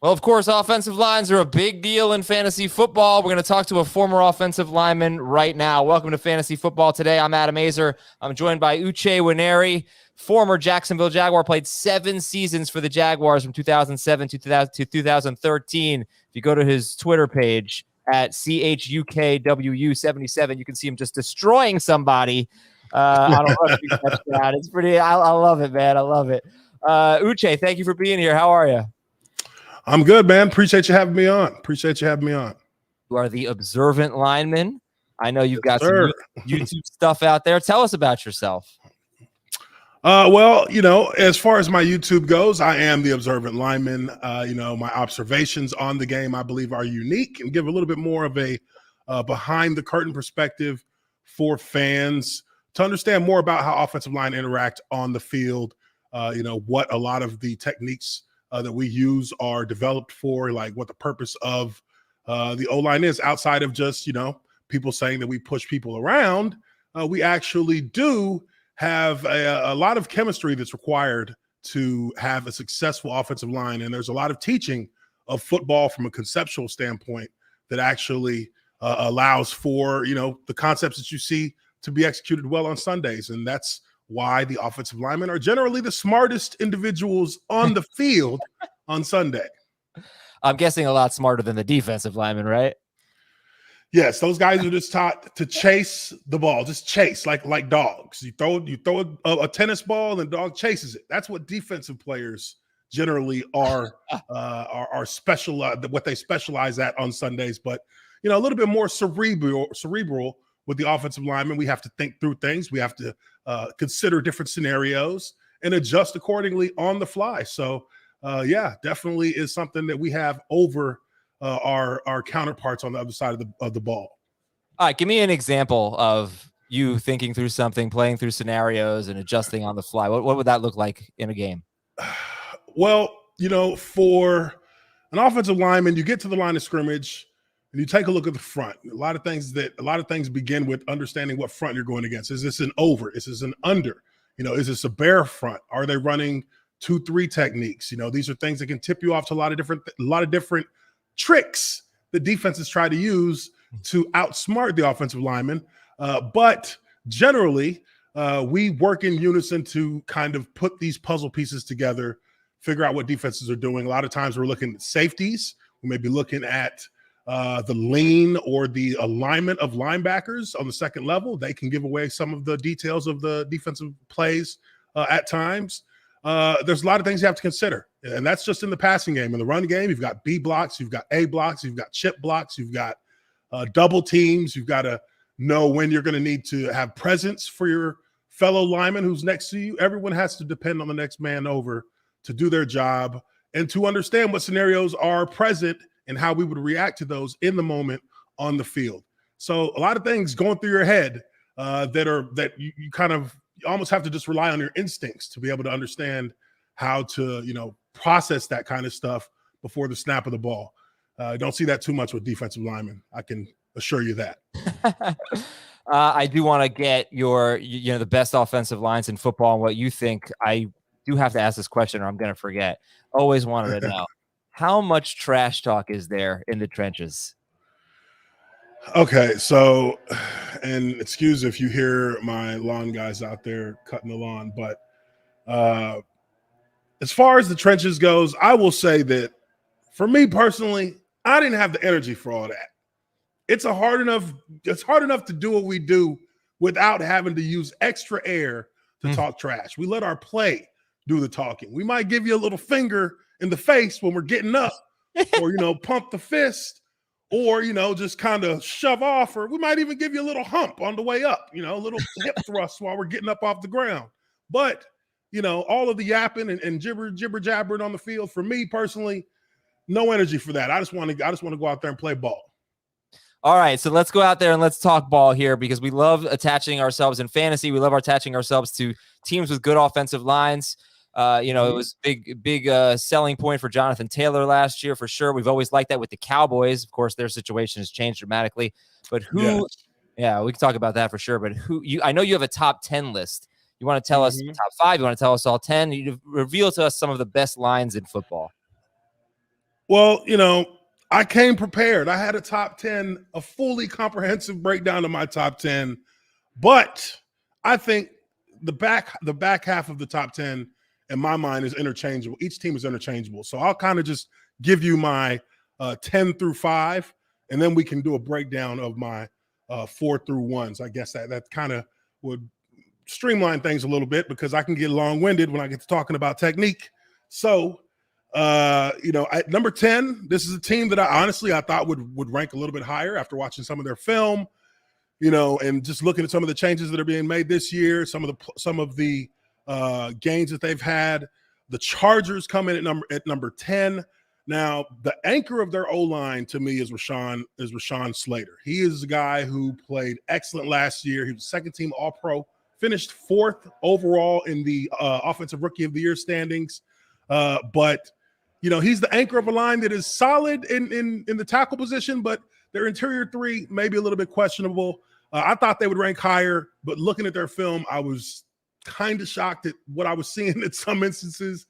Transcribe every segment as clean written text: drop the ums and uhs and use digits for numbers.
Well, of course, offensive lines are a big deal in fantasy football. We're going to talk to a former offensive lineman right now. Welcome to Fantasy Football Today. I'm Adam Azer. I'm joined by Uche Nwaneri, former Jacksonville Jaguar, played 7 seasons for the Jaguars from 2007 to 2013. If you go to his Twitter page at CHUKWU77, you can see him just destroying somebody on a rugby touchdown. It's pretty, I love it, man. I love it. Uche, thank you for being here. How are you? I'm good, man. Appreciate you having me on. You are the observant lineman. I know you've got some YouTube stuff out there. Tell us about yourself. Well, as far as my YouTube goes, I am the observant lineman. My observations on the game, I believe, are unique and give a little bit more of a behind the curtain perspective for fans to understand more about how offensive line interact on the field. What a lot of the techniques that we use are developed for, like what the purpose of the O-line is outside of just, people saying that we push people around. We actually do have a lot of chemistry that's required to have a successful offensive line. And there's a lot of teaching of football from a conceptual standpoint that actually allows for, the concepts that you see to be executed well on Sundays. And that's why the offensive linemen are generally the smartest individuals on the field on Sunday. I'm guessing a lot smarter than the defensive linemen, right? Yes, those guys are just taught to chase the ball, just chase like dogs. You throw a tennis ball and the dog chases it. That's what defensive players generally are special. What they specialize at on Sundays, but a little bit more cerebral with the offensive lineman. We have to think through things. We have to consider different scenarios and adjust accordingly on the fly. So, definitely is something that we have over our counterparts on the other side of the ball. All right, give me an example of you thinking through something, playing through scenarios, and adjusting on the fly. What would that look like in a game? Well, for an offensive lineman, you get to the line of scrimmage and you take a look at the front. A lot of things begin with understanding what front you're going against. Is this an over? Is this an under? Is this a bear front? Are they running 2-3 techniques? These are things that can tip you off to a lot of different tricks that defenses try to use to outsmart the offensive lineman. But generally, we work in unison to kind of put these puzzle pieces together, figure out what defenses are doing. A lot of times we're looking at safeties. We may be looking at the lean or the alignment of linebackers on the second level. They can give away some of the details of the defensive plays at times. There's a lot of things you have to consider, and that's just in the passing game. In the run game, you've got B blocks, you've got A blocks, you've got chip blocks, you've got double teams. You've got to know when you're going to need to have presence for your fellow lineman who's next to you. Everyone has to depend on the next man over to do their job and to understand what scenarios are present and how we would react to those in the moment on the field. So a lot of things going through your head that you kind of almost have to just rely on your instincts to be able to understand how to, process that kind of stuff before the snap of the ball. Don't see that too much with defensive linemen. I can assure you that. I do want to get the best offensive lines in football and what you think. I do have to ask this question or I'm going to forget. Always wanted to know. How much trash talk is there in the trenches? Okay, so, and excuse if you hear my lawn guys out there cutting the lawn, but as far as the trenches goes, I will say that for me personally, I didn't have the energy for all that. It's hard enough to do what we do without having to use extra air to talk trash. We let our play do the talking. We might give you a little finger in the face when we're getting up or, pump the fist or, just kind of shove off, or we might even give you a little hump on the way up, a little hip thrust while we're getting up off the ground. But, all of the yapping and jibber jabbering on the field, for me personally, no energy for that. I just want to go out there and play ball. All right, so let's go out there and let's talk ball here because we love attaching ourselves in fantasy. We love attaching ourselves to teams with good offensive lines. It was big selling point for Jonathan Taylor last year for sure. We've always liked that with the Cowboys. Of course, their situation has changed dramatically. But yeah, we can talk about that for sure. But I know you have a top 10 list. You want to tell us top 5? You want to tell us all 10? You reveal to us some of the best lines in football. Well, I came prepared. I had a top 10, a fully comprehensive breakdown of my top 10, but I think the back half of the top 10 in my mind is interchangeable. Each team is interchangeable. So I'll kind of just give you my 10 through 5, and then we can do a breakdown of my 4 through 1s. I guess that kind of would streamline things a little bit because I can get long-winded when I get to talking about technique. So at number 10, this is a team that I thought would rank a little bit higher after watching some of their film, and just looking at some of the changes that are being made this year, some of the gains that they've had. The Chargers come in at number 10. Now, the anchor of their O-line to me is Rashawn Slater. He is a guy who played excellent last year. He was second team All-Pro, finished 4th overall in the Offensive Rookie of the Year standings. But he's the anchor of a line that is solid in the tackle position, but their interior 3 may be a little bit questionable. I thought they would rank higher, but looking at their film, I was kind of shocked at what I was seeing in some instances,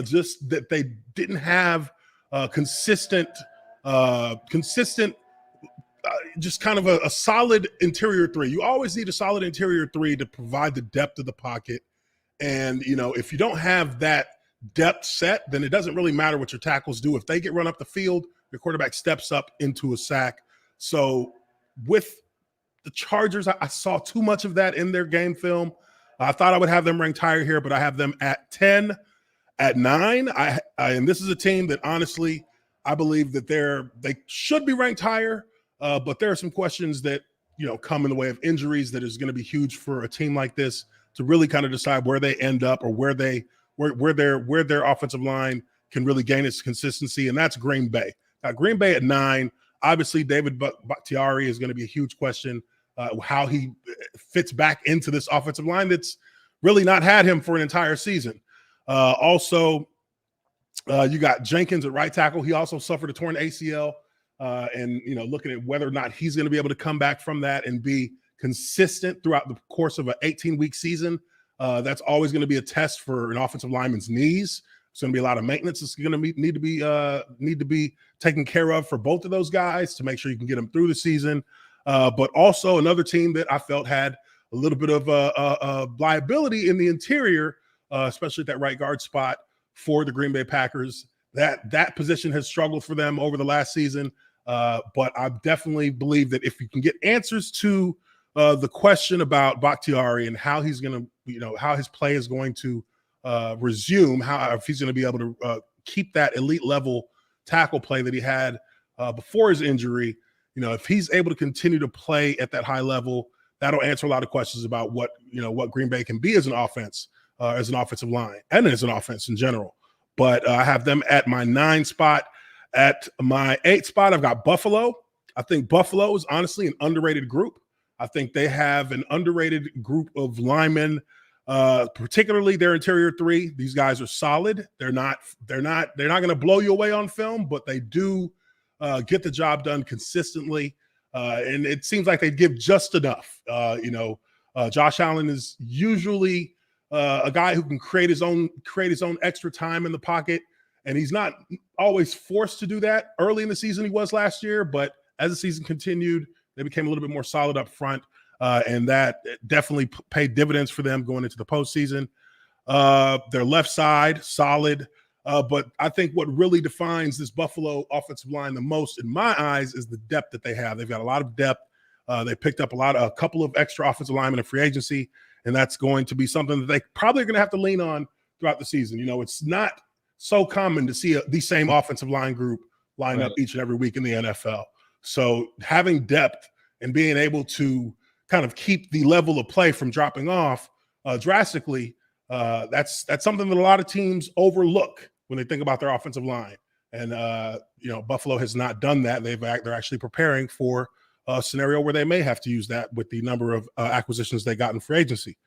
just that they didn't have consistent, just kind of a solid interior 3. You always need a solid interior 3 to provide the depth of the pocket. And, if you don't have that depth set, then it doesn't really matter what your tackles do. If they get run up the field, your quarterback steps up into a sack. So with the Chargers, I saw too much of that in their game film. I thought I would have them ranked higher here, but I have them at 10. At 9, and this is a team that honestly, I believe that they should be ranked higher, but there are some questions that come in the way of injuries that is going to be huge for a team like this to really kind of decide where they end up or where their offensive line can really gain its consistency, and that's Green Bay. Now, Green Bay at 9, obviously David Bakhtiari is going to be a huge question, how he fits back into this offensive line that's really not had him for an entire season. Also, you got Jenkins at right tackle. He also suffered a torn ACL, and looking at whether or not he's going to be able to come back from that and be consistent throughout the course of an 18-week season. That's always going to be a test for an offensive lineman's knees. It's going to be a lot of maintenance that's going to need to be taken care of for both of those guys to make sure you can get them through the season. But also another team that I felt had a little bit of liability in the interior, especially at that right guard spot for the Green Bay Packers. That position has struggled for them over the last season. But I definitely believe that if you can get answers to the question about Bakhtiari and how he's going to, how his play is going to resume, if he's going to be able to keep that elite level tackle play that he had before his injury, if he's able to continue to play at that high level, that'll answer a lot of questions about what Green Bay can be as an offense, as an offensive line, and as an offense in general. But I have them at my 9 spot. At my 8 spot, I've got Buffalo. I think Buffalo is honestly an underrated group. I think they have an underrated group of linemen, particularly their interior 3. These guys are solid. They're not going to blow you away on film, but they do get the job done consistently. And it seems like they give just enough. Josh Allen is usually a guy who can create his own extra time in the pocket, and he's not always forced to do that. Early in the season, he was last year, but as the season continued, they became a little bit more solid up front, and that definitely paid dividends for them going into the postseason. Their left side, solid. But I think what really defines this Buffalo offensive line the most, in my eyes, is the depth that they have. They've got a lot of depth. They picked up a couple of extra offensive linemen in free agency, and that's going to be something that they probably are going to have to lean on throughout the season. It's not so common to see the same offensive line group line up each and every week in the NFL. So having depth and being able to kind of keep the level of play from dropping off drastically, that's something that a lot of teams overlook when they think about their offensive line. And, Buffalo has not done that. They're actually preparing for a scenario where they may have to use that with the number of acquisitions they got in free agency.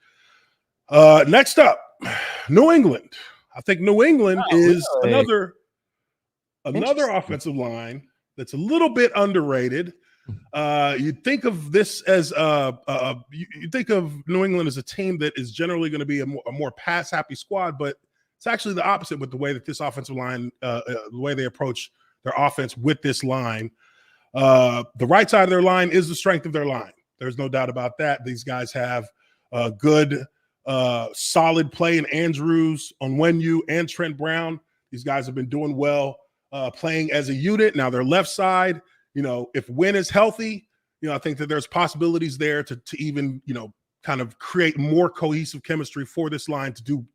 Next up, New England. I think New England is another offensive line that's a little bit underrated. You think of this as you think of New England as a team that is generally going to be a more pass happy squad, but It's actually the opposite with the way that this offensive line, the way they approach their offense with this line. The right side of their line is the strength of their line. There's no doubt about that. These guys have good, solid play in Andrews, Onwenu, and Trent Brown. These guys have been doing well playing as a unit. Now their left side, if Wynn is healthy, I think that there's possibilities there to even, kind of create more cohesive chemistry for this line to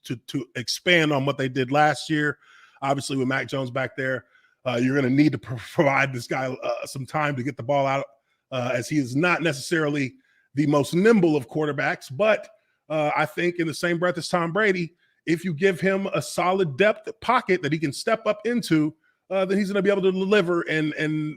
expand on what they did last year. Obviously, with Mac Jones back there, you're going to need to provide this guy some time to get the ball out, as he is not necessarily the most nimble of quarterbacks. But I think in the same breath as Tom Brady, if you give him a solid depth pocket that he can step up into, then he's going to be able to deliver. And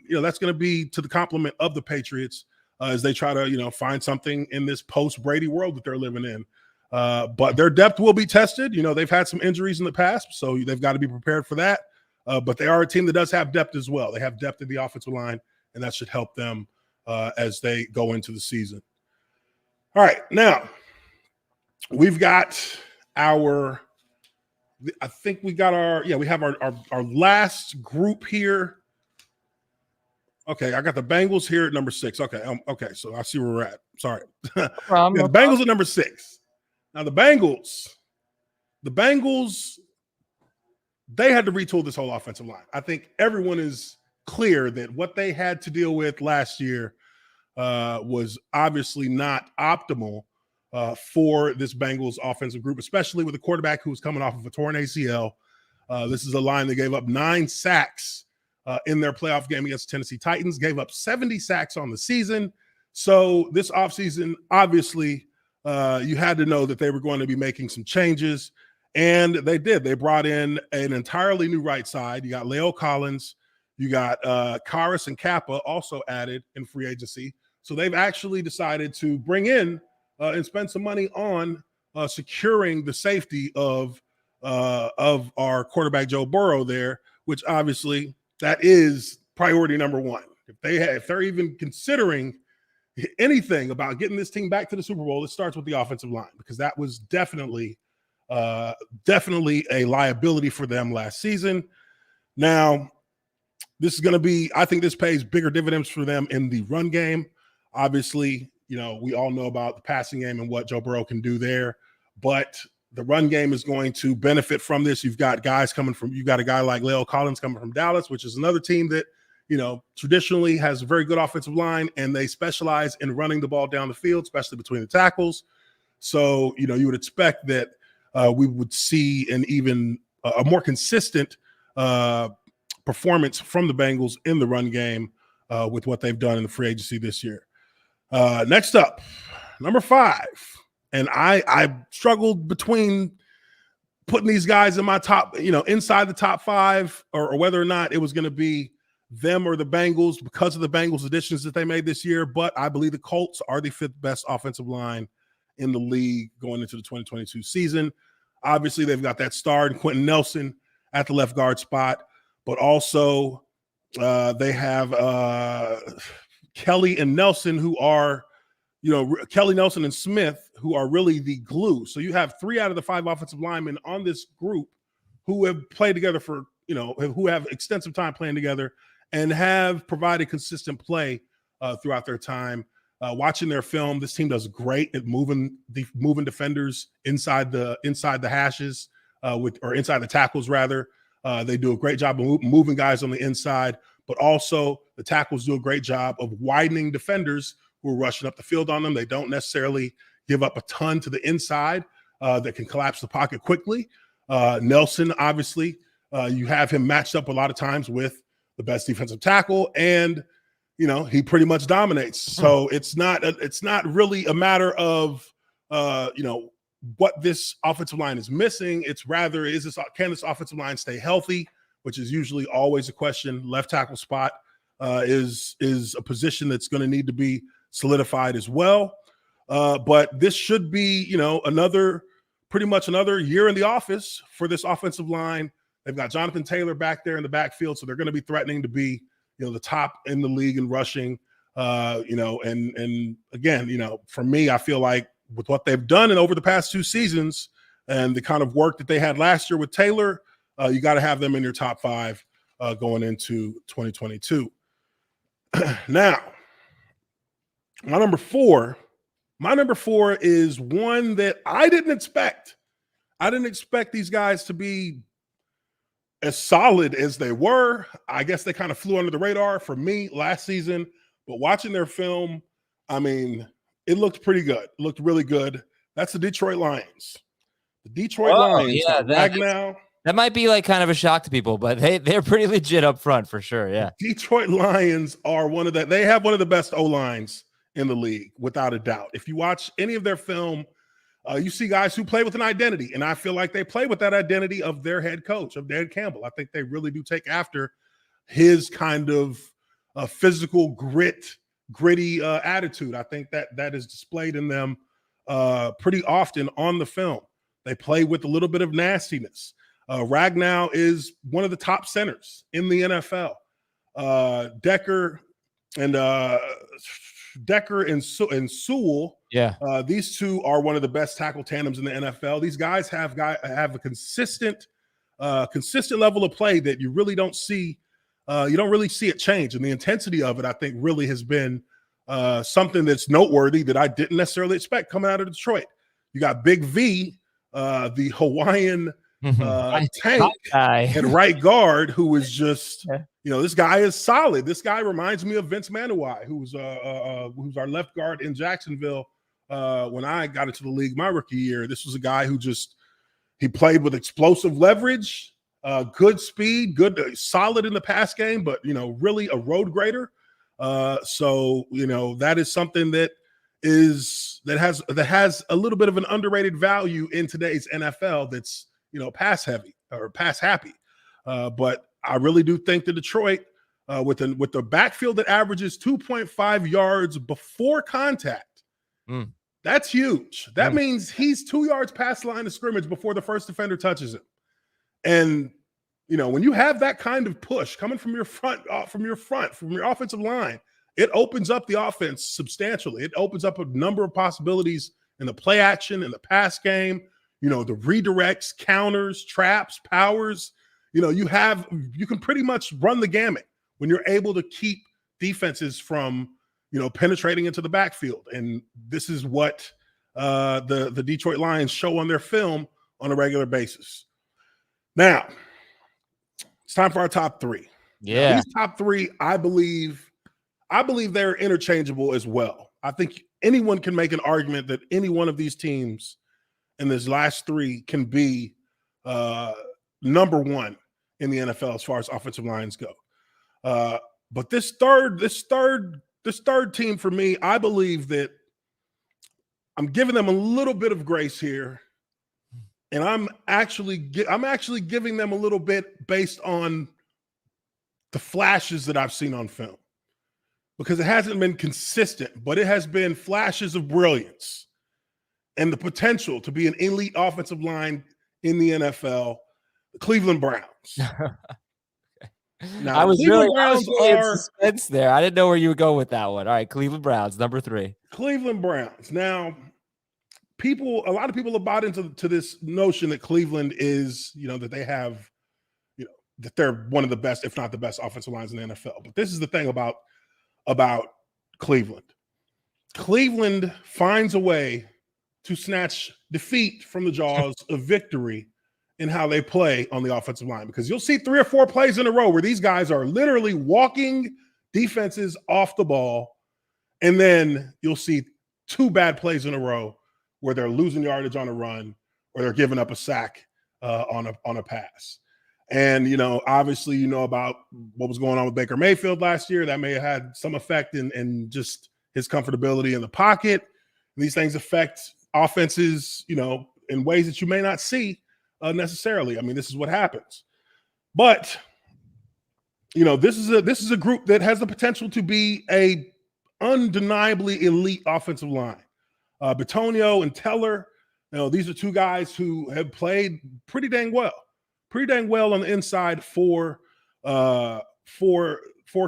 that's going to be to the compliment of the Patriots as they try to, find something in this post-Brady world that they're living in. But their depth will be tested. They've had some injuries in the past, so they've got to be prepared for that. But they are a team that does have depth as well. They have depth in the offensive line, and that should help them as they go into the season. All right, now we've got we have our last group here. Okay, I got the Bengals here at number 6. Okay, so I see where we're at. Sorry. The Bengals at number 6. Now the Bengals, they had to retool this whole offensive line. I think everyone is clear that what they had to deal with last year was obviously not optimal for this Bengals offensive group, especially with a quarterback who was coming off of a torn ACL. This is a line that gave up 9 sacks in their playoff game against Tennessee Titans, gave up 70 sacks on the season. So this offseason, obviously, you had to know that they were going to be making some changes, and they did. They brought in an entirely new right side. You got Leo Collins. You got Karras and Kappa also added in free agency. So they've actually decided to bring in and spend some money on securing the safety of our quarterback Joe Burrow there, which obviously that is priority number one. If they're even considering anything about getting this team back to the Super Bowl, it starts with the offensive line, because that was definitely a liability for them last season. Now, this is going to be, I think this pays bigger dividends for them in the run game. Obviously, we all know about the passing game and what Joe Burrow can do there, but the run game is going to benefit from this. You've got a guy like Leo Collins coming from Dallas, which is another team that, traditionally has a very good offensive line, and they specialize in running the ball down the field, especially between the tackles. So, you would expect that we would see an even a more consistent performance from the Bengals in the run game with what they've done in the free agency this year. Next up, number 5. And I struggled between putting these guys in my top, inside the top 5, or whether or not it was going to be them or the Bengals because of the Bengals additions that they made this year. But I believe the Colts are the 5th best offensive line in the league going into the 2022 season. Obviously, they've got that star in Quentin Nelson at the left guard spot, but also they have Kelly and Nelson, who are, Kelly, Nelson, and Smith, who are really the glue. So you have 3 out of the 5 offensive linemen on this group who have played together for, who have extensive time playing together and have provided consistent play throughout their time. Watching their film, this team does great at moving defenders inside the hashes or inside the tackles rather. They do a great job of moving guys on the inside, but also the tackles do a great job of widening defenders who are rushing up the field on them. They don't necessarily give up a ton to the inside that can collapse the pocket quickly. Nelson, obviously, you have him matched up a lot of times with the best defensive tackle, and he pretty much dominates. So it's not really a matter of what this offensive line is missing. It's rather, can this offensive line stay healthy, which is usually always a question. Left tackle spot is a position that's going to need to be solidified as well. But this should be, pretty much another year in the office for this offensive line. They've got Jonathan Taylor back there in the backfield, so they're going to be threatening to be, the top in the league in rushing. And again, for me, I feel like with what they've done and over the past 2 seasons, and the kind of work that they had last year with Taylor, you got to have them in your top 5 going into 2022. Now, my number four is one that I didn't expect. I didn't expect these guys to be as solid as they were. I guess they kind of flew under the radar for me last season, but watching their film, I mean, it looked pretty good. It looked really good. That's the Detroit Lions. The Detroit Lions. Yeah, Ragnow. That might be like kind of a shock to people, but they're pretty legit up front for sure. Yeah. Detroit Lions are they have one of the best O-lines in the league, without a doubt. If you watch any of their film, you see guys who play with an identity, and I feel like they play with that identity of their head coach, of Dan Campbell. I think they really do take after his kind of physical gritty attitude. I think that is displayed in them pretty often on the film. They play with a little bit of nastiness. Ragnow is one of the top centers in the NFL. Decker and Sewell. Yeah. These two are one of the best tackle tandems in the NFL. These guys have a consistent level of play that you really don't see. You don't really see it change, and the intensity of it, I think, really has been something that's noteworthy that I didn't necessarily expect coming out of Detroit. You got Big V, the Hawaiian tank at right guard, who is just, this guy is solid. This guy reminds me of Vince Manuwai, who's our left guard in Jacksonville when I got into the league my rookie year. This was a guy who he played with explosive leverage, good speed, solid in the pass game, but really a road grader. So that is something that has a little bit of an underrated value in today's NFL. That's pass heavy or pass happy. But I really do think that Detroit, with the backfield that averages 2.5 yards before contact, that's huge. That means he's 2 yards past the line of scrimmage before the first defender touches him. And when you have that kind of push coming from your offensive line, it opens up the offense substantially. It opens up a number of possibilities in the play action, in the pass game. The redirects, counters, traps, powers. You can pretty much run the gamut when you're able to keep defenses from, penetrating into the backfield. And this is what the Detroit Lions show on their film on a regular basis. Now, it's time for our top 3. Yeah. Now, these top 3, I believe they're interchangeable as well. I think anyone can make an argument that any one of these teams in this last 3 can be number 1 in the NFL as far as offensive lines go. But this third team for me, I believe that I'm giving them a little bit of grace here, and I'm actually giving them a little bit based on the flashes that I've seen on film, because it hasn't been consistent, but it has been flashes of brilliance and the potential to be an elite offensive line in the NFL, the Cleveland Browns. Now, I was really in suspense there. I didn't know where you would go with that one. All right, Cleveland Browns, number 3. Cleveland Browns. Now, a lot of people have bought into this notion that Cleveland is, that they have, that they're one of the best, if not the best, offensive lines in the NFL. But this is the thing about Cleveland. Cleveland finds a way to snatch defeat from the jaws of victory in how they play on the offensive line, because you'll see 3 or 4 plays in a row where these guys are literally walking defenses off the ball, and then you'll see 2 bad plays in a row where they're losing yardage on a run or they're giving up a sack on a pass. And, obviously, about what was going on with Baker Mayfield last year. That may have had some effect in just his comfortability in the pocket. These things affect offenses, in ways that you may not see necessarily. I mean, this is what happens. But, this is a group that has the potential to be a undeniably elite offensive line. Bitonio and Teller, these are 2 guys who have played pretty dang well on the inside for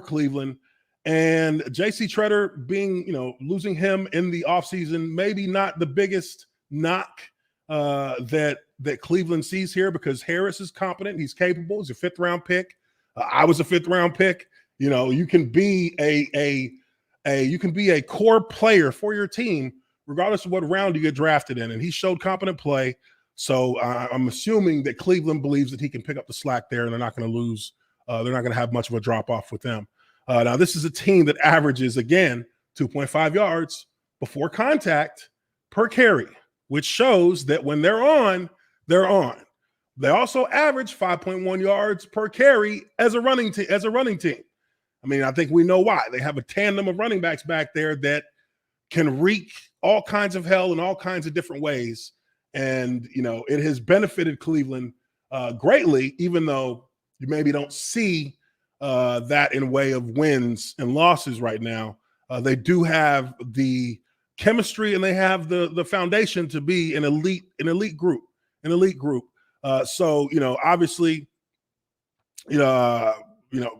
Cleveland. And JC Treader being, losing him in the offseason, maybe not the biggest knock that that Cleveland sees here, because Harris is competent, he's capable, he's a 5th round pick. I was a 5th round pick. You know, you can be a core player for your team regardless of what round you get drafted in, and he showed competent play. So I'm assuming that Cleveland believes that he can pick up the slack there, and they're not going to lose. They're not going to have much of a drop off with them. Now, this is a team that averages, again, 2.5 yards before contact per carry, which shows that when they're on, they're on. They also average 5.1 yards per carry as a running team. I mean, I think we know why. They have a tandem of running backs back there that can wreak all kinds of hell in all kinds of different ways. And, you know, it has benefited Cleveland greatly, even though you maybe don't see that in way of wins and losses right now. They do have the chemistry and they have the foundation to be an elite group. So, you know, obviously,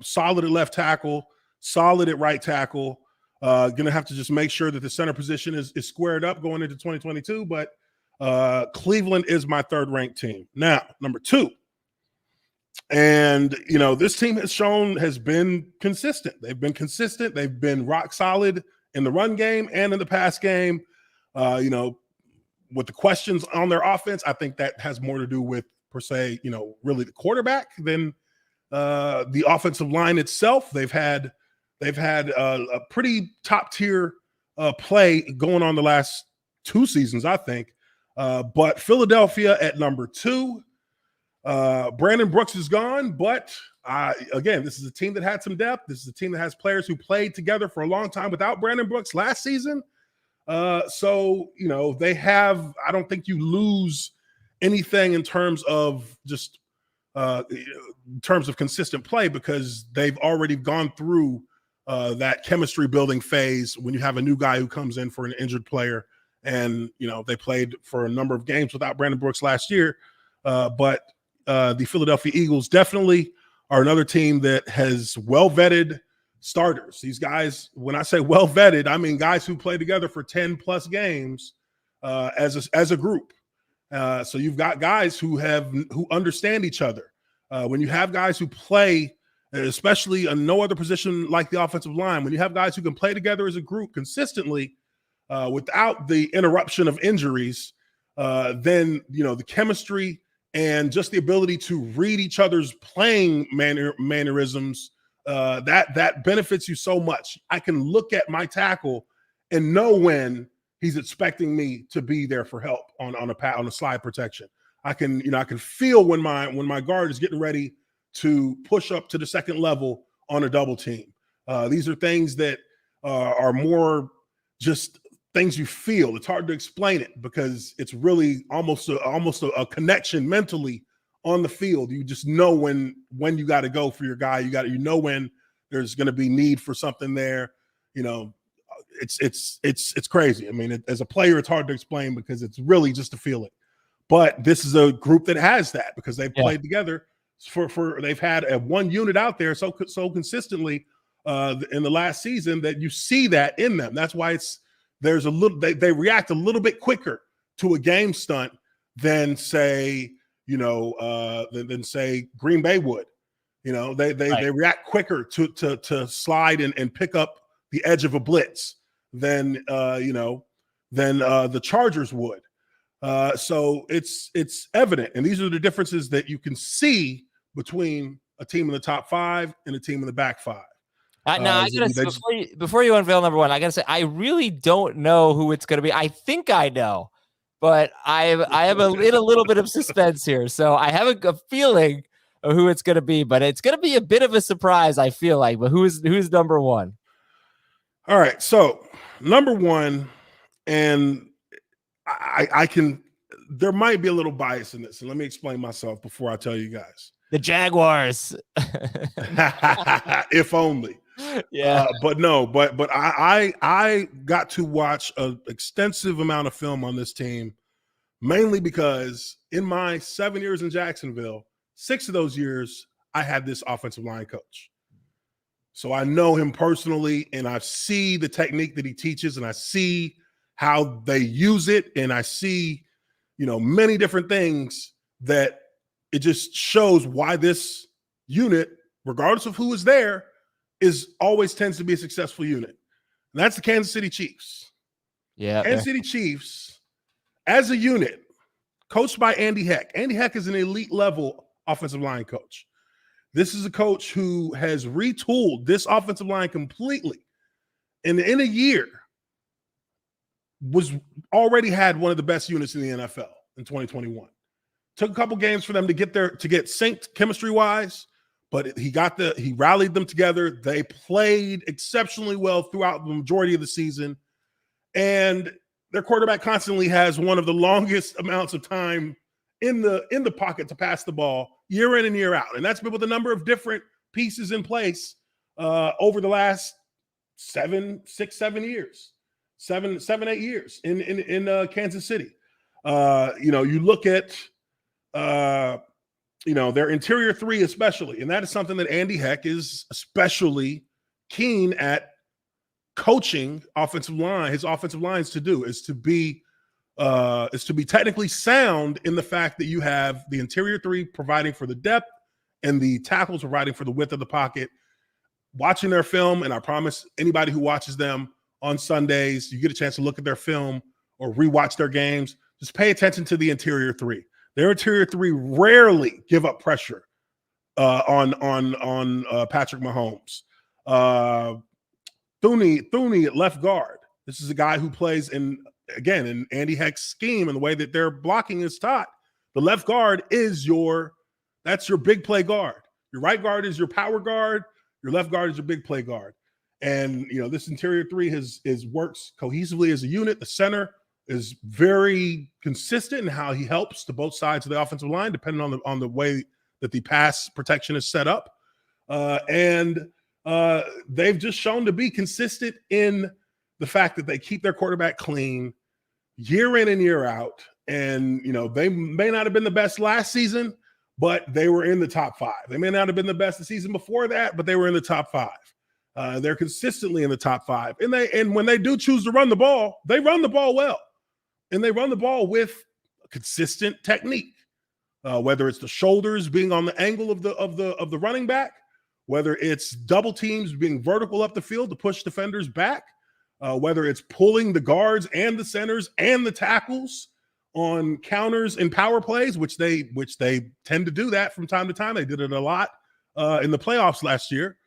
solid at left tackle, solid at right tackle. Going to have to just make sure that the center position is squared up going into 2022. But Cleveland is my 3rd ranked team. Now, number 2. And, you know, this team has been consistent. They've been consistent. They've been rock solid in the run game and in the pass game. You know, with the questions on their offense, I think that has more to do with, per se, you know, really the quarterback than the offensive line itself. They've had a pretty top tier play going on the last 2 seasons, I think. But Philadelphia at number 2. Brandon Brooks is gone, but again, this is a team that had some depth. This is a team that has players who played together for a long time without Brandon Brooks last season. So, you know, I don't think you lose anything in terms of just in terms of consistent play, because they've already gone through that chemistry building phase when you have a new guy who comes in for an injured player. And, you know, they played for a number of games without Brandon Brooks last year. But the Philadelphia Eagles definitely are another team that has well-vetted starters. These guys, when I say well-vetted, I mean guys who play together for 10 plus games as a group. So you've got guys who understand each other. When you have guys who play, especially in no other position like the offensive line, when you have guys who can play together as a group consistently without the interruption of injuries, then, you know, the chemistry and just the ability to read each other's playing mannerisms, that benefits you so much. I can look at my tackle and know when he's expecting me to be there for help on a slide protection. I can feel when my guard is getting ready to push up to the second level on a double team. These are things that are more just things you feel. It's hard to explain it because it's really almost a connection mentally on the field. You just know when you got to go for your guy. You know when there's going to be need for something there. You know, it's crazy. I mean, as a player, it's hard to explain because it's really just a feeling. But this is a group that has that because they've played together for they've had one unit out there so consistently in the last season that you see that in them. That's why there's a little they react a little bit quicker to a game stunt than say Green Bay would. You know, they react quicker to slide and pick up the edge of a blitz than the Chargers would. So it's evident, and these are the differences that you can see between a team in the top 5 and a team in the back 5. Now I gotta say, before you unveil number 1, I gotta say I really don't know who it's gonna be. I think I know, but I have a little bit of suspense here, so I have a feeling of who it's gonna be, but it's gonna be a bit of a surprise. I feel like, but who's number 1? All right, so number 1, and I can. There might be a little bias in this, and let me explain myself before I tell you guys. The Jaguars. If only. Yeah. But I got to watch an extensive amount of film on this team, mainly because in my 7 years in Jacksonville, 6 of those years, I had this offensive line coach. So I know him personally, and I see the technique that he teaches, and I see how they use it, and I see many different things that it just shows why this unit, regardless of who is there, always tends to be a successful unit. And that's the Kansas City Chiefs. Yeah. Kansas City Chiefs, as a unit, coached by Andy Heck. Andy Heck is an elite level offensive line coach. This is a coach who has retooled this offensive line completely. And in a year, already had one of the best units in the NFL in 2021. Took a couple games for them to get synced chemistry-wise, but he rallied them together. They played exceptionally well throughout the majority of the season. And their quarterback constantly has one of the longest amounts of time in the pocket to pass the ball year in and year out. And that's been with a number of different pieces in place over the last 7 years, 8 years in Kansas City. You look at their interior three especially, and that is something that Andy Heck is especially keen at coaching his offensive lines to do, is to be technically sound in the fact that you have the interior three providing for the depth and the tackles providing for the width of the pocket. Watching their film, and I promise anybody who watches them on Sundays, you get a chance to look at their film or rewatch their games, just pay attention to the interior three. Their interior three rarely give up pressure on Patrick Mahomes. Thuney at left guard. This is a guy who plays in Andy Heck's scheme and the way that their blocking is taught. The left guard that's your big play guard. Your right guard is your power guard. Your left guard is your big play guard. And, this interior three works cohesively as a unit. The center is very consistent in how he helps to both sides of the offensive line, depending on the way that the pass protection is set up. And they've just shown to be consistent in the fact that they keep their quarterback clean year in and year out. And, they may not have been the best last season, but they were in the top 5. They may not have been the best the season before that, but they were in the top 5. They're consistently in the top 5. And when they do choose to run the ball, they run the ball well. And they run the ball with consistent technique, whether it's the shoulders being on the angle of the running back, whether it's double teams being vertical up the field to push defenders back, whether it's pulling the guards and the centers and the tackles on counters and power plays, which they tend to do that from time to time. They did it a lot in the playoffs last year.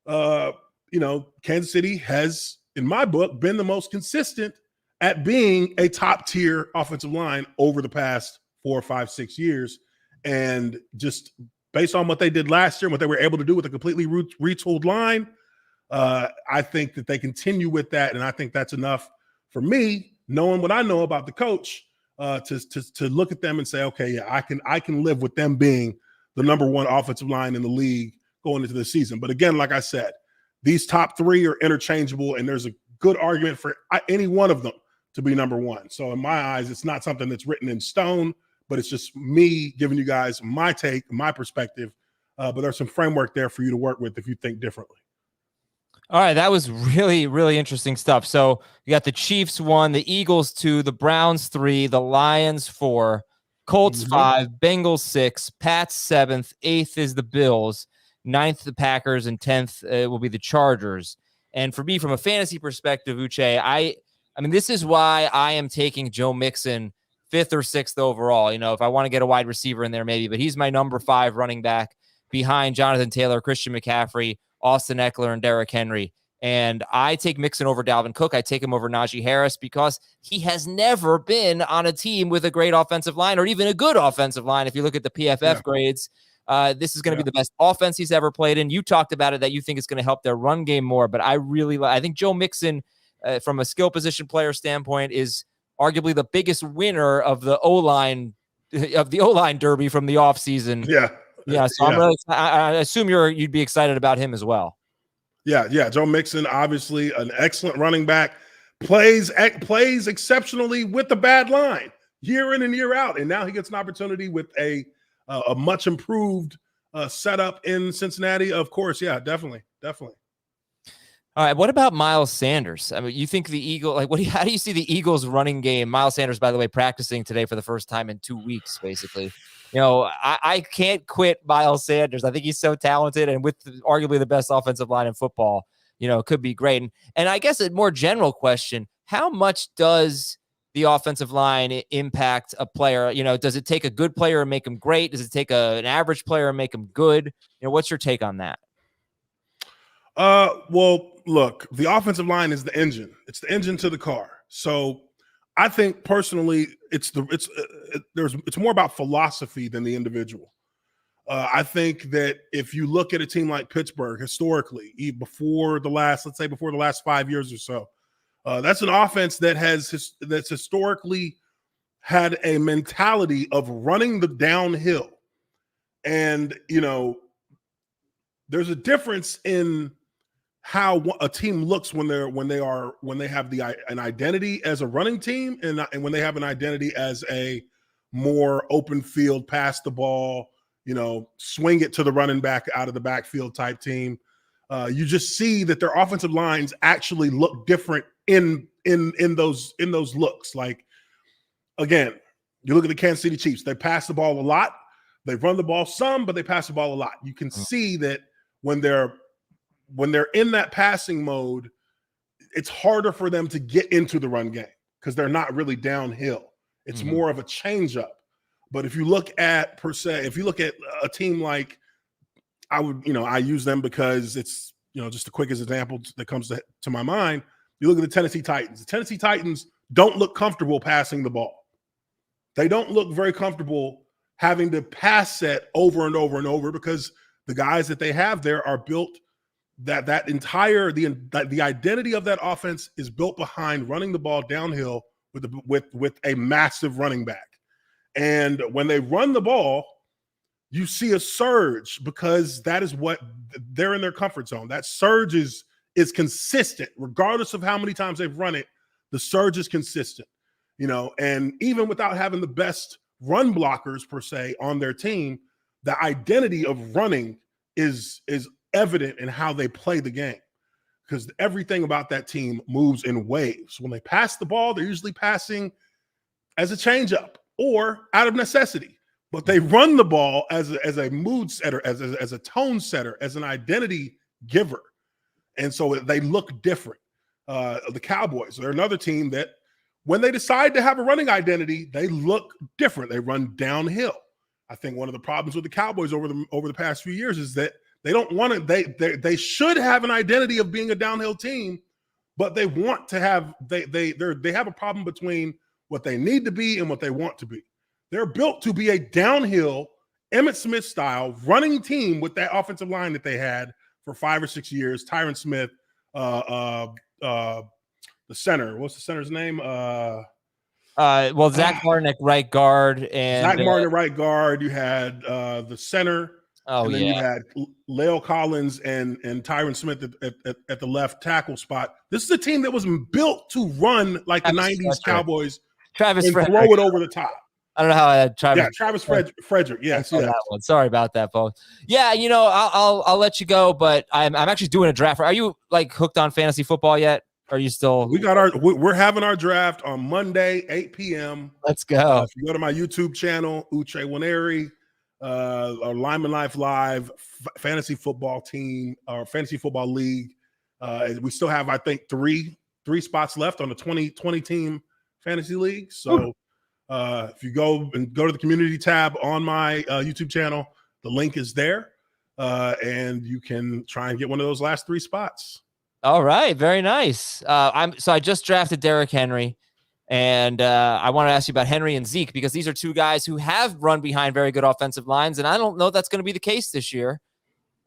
Kansas City has, in my book, been the most consistent at being a top tier offensive line over the past 4, 5, 6 years. And just based on what they did last year and what they were able to do with a completely retooled line, I think that they continue with that. And I think that's enough for me, knowing what I know about the coach, to look at them and say, okay, yeah, I can live with them being the number 1 offensive line in the league going into the season. But again, like I said, these top 3 are interchangeable, and there's a good argument for any one of them to be number 1. So in my eyes, it's not something that's written in stone, but it's just me giving you guys my take, my perspective. But there's some framework there for you to work with if you think differently. All right, that was really, really interesting stuff. So you got the Chiefs 1, the Eagles 2, the Browns 3, the Lions 4, Colts 5, Bengals 6, Pats 7th, 8th is the Bills, 9th the Packers, and 10th will be the Chargers. And for me, from a fantasy perspective, Uche, I mean, this is why I am taking Joe Mixon 5th or 6th overall. If I want to get a wide receiver in there, maybe, but he's my number 5 running back behind Jonathan Taylor, Christian McCaffrey, Austin Eckler, and Derrick Henry. And I take Mixon over Dalvin Cook. I take him over Najee Harris because he has never been on a team with a great offensive line or even a good offensive line. If you look at the PFF grades, this is going to be the best offense he's ever played in. You talked about it, that you think it's going to help their run game more, but I think Joe Mixon, from a skill position player standpoint, is arguably the biggest winner of the O-line derby from the offseason. Yeah. So I assume you'd be excited about him as well. Yeah. Joe Mixon, obviously an excellent running back, plays exceptionally with the bad line year in and year out. And now he gets an opportunity with a much improved setup in Cincinnati. Of course. Yeah, definitely. All right. What about Miles Sanders? I mean, you think the Eagle, like, how do you see the Eagles running game? Miles Sanders, by the way, practicing today for the first time in 2 weeks, basically. I can't quit Miles Sanders. I think he's so talented, and with arguably the best offensive line in football, it could be great. And I guess a more general question, how much does the offensive line impact a player? Does it take a good player and make him great? Does it take an average player and make him good? What's your take on that? Well, look, the offensive line is the engine. It's the engine to the car. So I think personally, it's more about philosophy than the individual. I think that if you look at a team like Pittsburgh historically, before the last 5 years or so, that's an offense that's historically had a mentality of running the downhill. And, there's a difference in how a team looks when they have an identity as a running team and when they have an identity as a more open field, pass the ball, swing it to the running back out of the backfield type team. You just see that their offensive lines actually look different in those looks. Like, again, you look at the Kansas City Chiefs, they pass the ball a lot. They run the ball some, but they pass the ball a lot. You can see that when they're in that passing mode, it's harder for them to get into the run game because they're not really downhill. It's more of a changeup. But if you look at a team like, I use them because it's, just the quickest example that comes to my mind. You look at the Tennessee Titans. The Tennessee Titans don't look comfortable passing the ball. They don't look very comfortable having to pass set over and over and over because the guys that they have there are built the identity of that offense is built behind running the ball downhill with a massive running back. And when they run the ball, you see a surge because that is what they're in their comfort zone. That surge is consistent regardless of how many times they've run it. The surge is consistent, and even without having the best run blockers per se on their team, the identity of running is evident in how they play the game because everything about that team moves in waves. When they pass the ball, they're usually passing as a changeup or out of necessity, but they run the ball as a mood setter, as a tone setter, as an identity giver. And so they look different. The Cowboys, they're another team that when they decide to have a running identity, they look different. They run downhill. I think one of the problems with the Cowboys over the past few years is that they don't want to. They should have an identity of being a downhill team, but they want to have. They have a problem between what they need to be and what they want to be. They're built to be a downhill, Emmitt Smith style running team with that offensive line that they had for 5 or 6 years. Tyron Smith, the center. What's the center's name? Zach Martin at right guard and Zach Martin at right guard. You had the center. And then you had La'el Collins and Tyron Smith at the left tackle spot. This is a team that was built to run like the 90s Cowboys and throw it over the top. I don't know how I had Travis. Yeah, Travis Frederick. Yes. That one. Sorry about that, folks. Yeah, I'll let you go, but I'm actually doing a draft. Are you like hooked on fantasy football yet? Are you still? We're having our draft on Monday, 8 p.m. Let's go. If you go to my YouTube channel, Uche Waneri, our Lineman Life Live fantasy football team, our fantasy football league. We still have, I think, three spots left on the 2020 team fantasy league. So if you go to the community tab on my YouTube channel, the link is there, and you can try and get one of those last 3 spots. All right, very nice. I just drafted Derrick Henry. And I want to ask you about Henry and Zeke because these are 2 guys who have run behind very good offensive lines, and I don't know if that's going to be the case this year.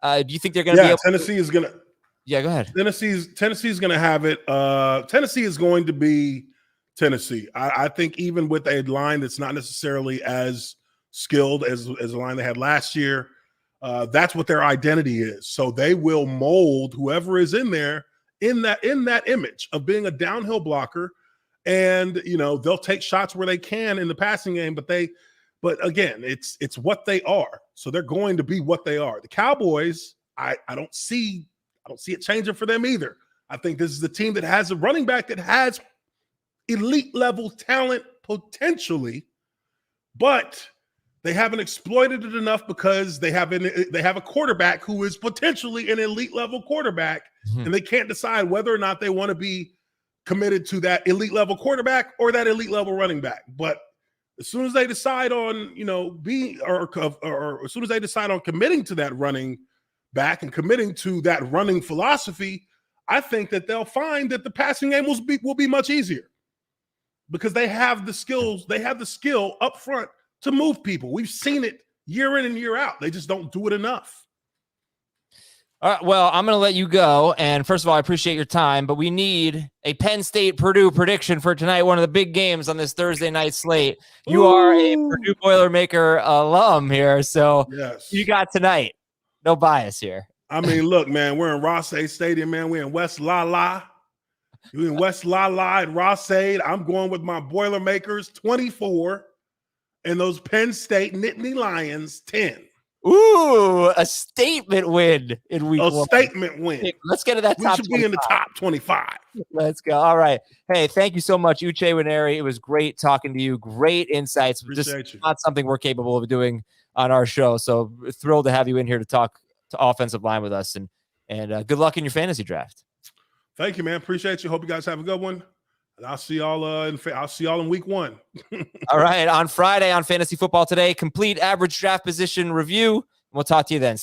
Do you think they're going to be able Tennessee is going to – Yeah, go ahead. Tennessee's going to have it. Tennessee is going to be Tennessee. I think even with a line that's not necessarily as skilled as the line they had last year, that's what their identity is. So they will mold whoever is in there in that image of being a downhill blocker. And, they'll take shots where they can in the passing game, but again, it's what they are. So they're going to be what they are. The Cowboys, I don't see it changing for them either. I think this is the team that has a running back that has elite level talent potentially, but they haven't exploited it enough because they have a quarterback who is potentially an elite level quarterback, and they can't decide whether or not they want to be committed to that elite level quarterback or that elite level running back. But as soon as they decide on, or as soon as they decide on committing to that running back and committing to that running philosophy, I think that they'll find that the passing game will be much easier because they have the skills. They have the skill up front to move people. We've seen it year in and year out. They just don't do it enough. All right, well, I'm going to let you go. And first of all, I appreciate your time, but we need a Penn State-Purdue prediction for tonight, one of the big games on this Thursday night slate. You are a Purdue Boilermaker alum here, so yes. You got tonight. No bias here. I mean, look, man, we're in Ross-Ade Stadium, man. We're in West La La. You're in West La La at Ross-Ade. I'm going with my Boilermakers, 24, and those Penn State Nittany Lions, 10. Ooh, a statement win in week 1. A statement win. Let's get to that top 25. We should be in the top 25. Let's go. All right. Hey, thank you so much, Uche Waneri. It was great talking to you. Great insights. Appreciate you. Not something we're capable of doing on our show. So thrilled to have you in here to talk to offensive line with us. And good luck in your fantasy draft. Thank you, man. Appreciate you. Hope you guys have a good one. And I'll see y'all in week 1. All right. On Friday on Fantasy Football Today, complete average draft position review. We'll talk to you then.